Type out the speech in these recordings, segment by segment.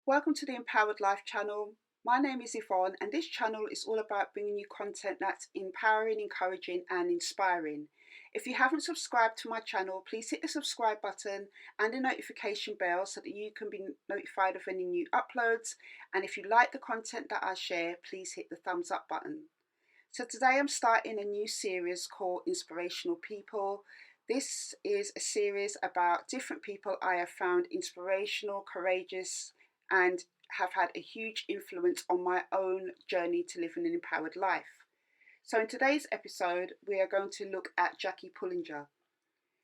Welcome to the Empowered Life channel. My name is Yvonne, and this channel is all about bringing you content that's empowering, encouraging and inspiring. If you haven't subscribed to my channel, please hit the subscribe button and the notification bell so that you can be notified of any new uploads. And if you like the content that I share, please hit the thumbs up button. So today I'm starting a new series called Inspirational People. This is a series about different people I have found inspirational, courageous, and have had a huge influence on my own journey to living an empowered life. So in today's episode, we are going to look at Jackie Pullinger.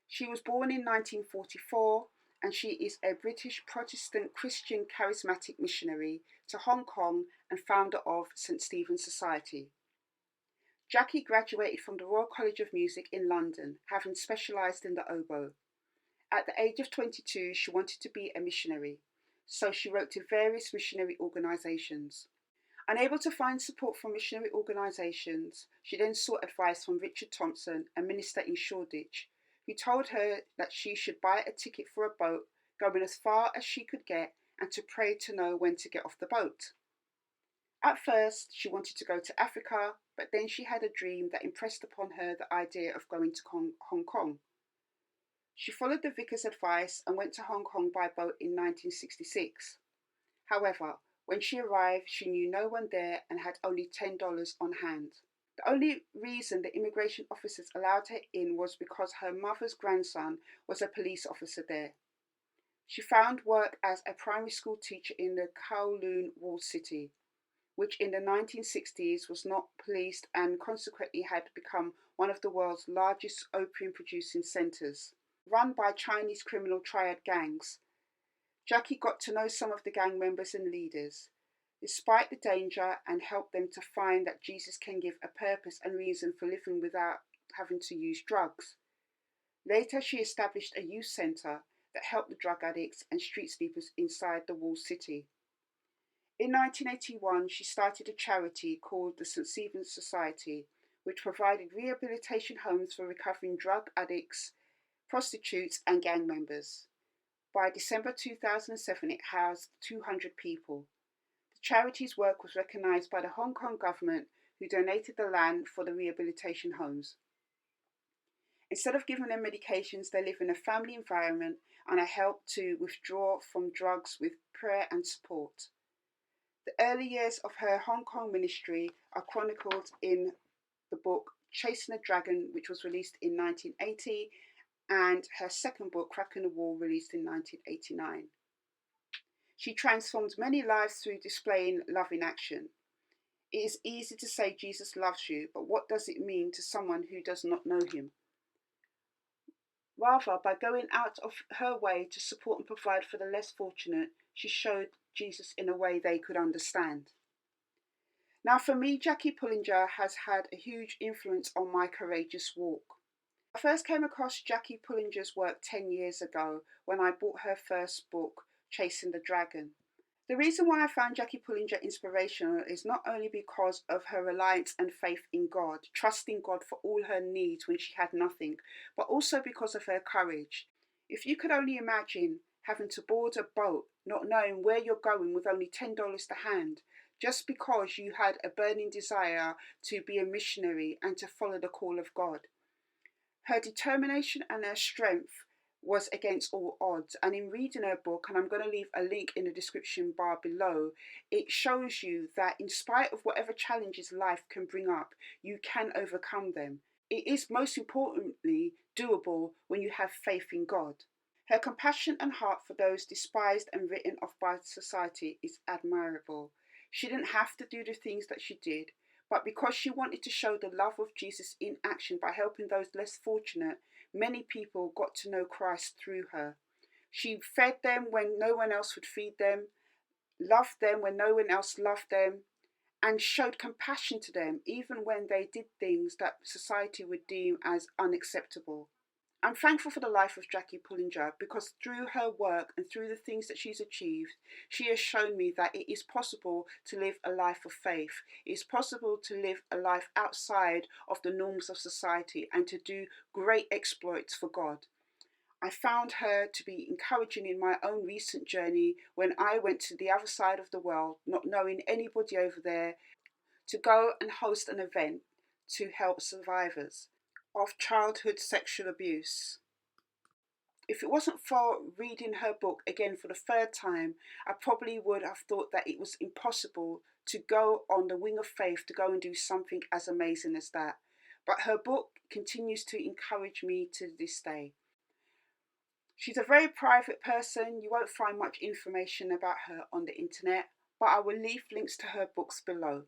She was born in 1944 and she is a British Protestant Christian charismatic missionary to Hong Kong and founder of St. Stephen's Society. Jackie graduated from the Royal College of Music in London, having specialised in the oboe. At the age of 22, she wanted to be a missionary, so she wrote to various missionary organisations. Unable to find support from missionary organisations, she then sought advice from Richard Thompson, a minister in Shoreditch, who told her that she should buy a ticket for a boat going as far as she could get and to pray to know when to get off the boat. At first, she wanted to go to Africa, but then she had a dream that impressed upon her the idea of going to Hong Kong. She followed the vicar's advice and went to Hong Kong by boat in 1966. However, when she arrived, she knew no one there and had only $10 on hand. The only reason the immigration officers allowed her in was because her mother's grandson was a police officer there. She found work as a primary school teacher in the Kowloon walled city, which in the 1960s was not policed and consequently had become one of the world's largest opium-producing centres, run by Chinese criminal triad gangs. Jackie got to know some of the gang members and leaders, despite the danger, and helped them to find that Jesus can give a purpose and reason for living without having to use drugs. Later, she established a youth centre that helped the drug addicts and street sleepers inside the walled city. In 1981, she started a charity called the St. Stephen's Society, which provided rehabilitation homes for recovering drug addicts, prostitutes and gang members. By December 2007, it housed 200 people. The charity's work was recognised by the Hong Kong government, who donated the land for the rehabilitation homes. Instead of giving them medications, they live in a family environment and are helped to withdraw from drugs with prayer and support. The early years of her Hong Kong ministry are chronicled in the book Chasing a Dragon, which was released in 1980, and her second book, Cracking the Wall, released in 1989. She transformed many lives through displaying love in action. It is easy to say Jesus loves you, but what does it mean to someone who does not know him? Rather, by going out of her way to support and provide for the less fortunate, she showed Jesus in a way they could understand. Now for me, Jackie Pullinger has had a huge influence on my courageous walk. I first came across Jackie Pullinger's work 10 years ago when I bought her first book, Chasing the Dragon. The reason why I found Jackie Pullinger inspirational is not only because of her reliance and faith in God, trusting God for all her needs when she had nothing, but also because of her courage. If you could only imagine having to board a boat, not knowing where you're going with only $10 to hand, just because you had a burning desire to be a missionary and to follow the call of God. Her determination and her strength was against all odds, and in reading her book, and I'm going to leave a link in the description bar below, it shows you that in spite of whatever challenges life can bring up, you can overcome them. It is most importantly doable when you have faith in God. Her compassion and heart for those despised and written off by society is admirable. She didn't have to do the things that she did, but because she wanted to show the love of Jesus in action by helping those less fortunate, many people got to know Christ through her. She fed them when no one else would feed them, loved them when no one else loved them, and showed compassion to them even when they did things that society would deem as unacceptable. I'm thankful for the life of Jackie Pullinger because through her work and through the things that she's achieved, she has shown me that it is possible to live a life of faith. It is possible to live a life outside of the norms of society and to do great exploits for God. I found her to be encouraging in my own recent journey when I went to the other side of the world, not knowing anybody over there, to go and host an event to help survivors of childhood sexual abuse. If it wasn't for reading her book again for the third time, I probably would have thought that it was impossible to go on the wing of faith to go and do something as amazing as that. But her book continues to encourage me to this day. She's a very private person. You won't find much information about her on the internet, but I will leave links to her books below.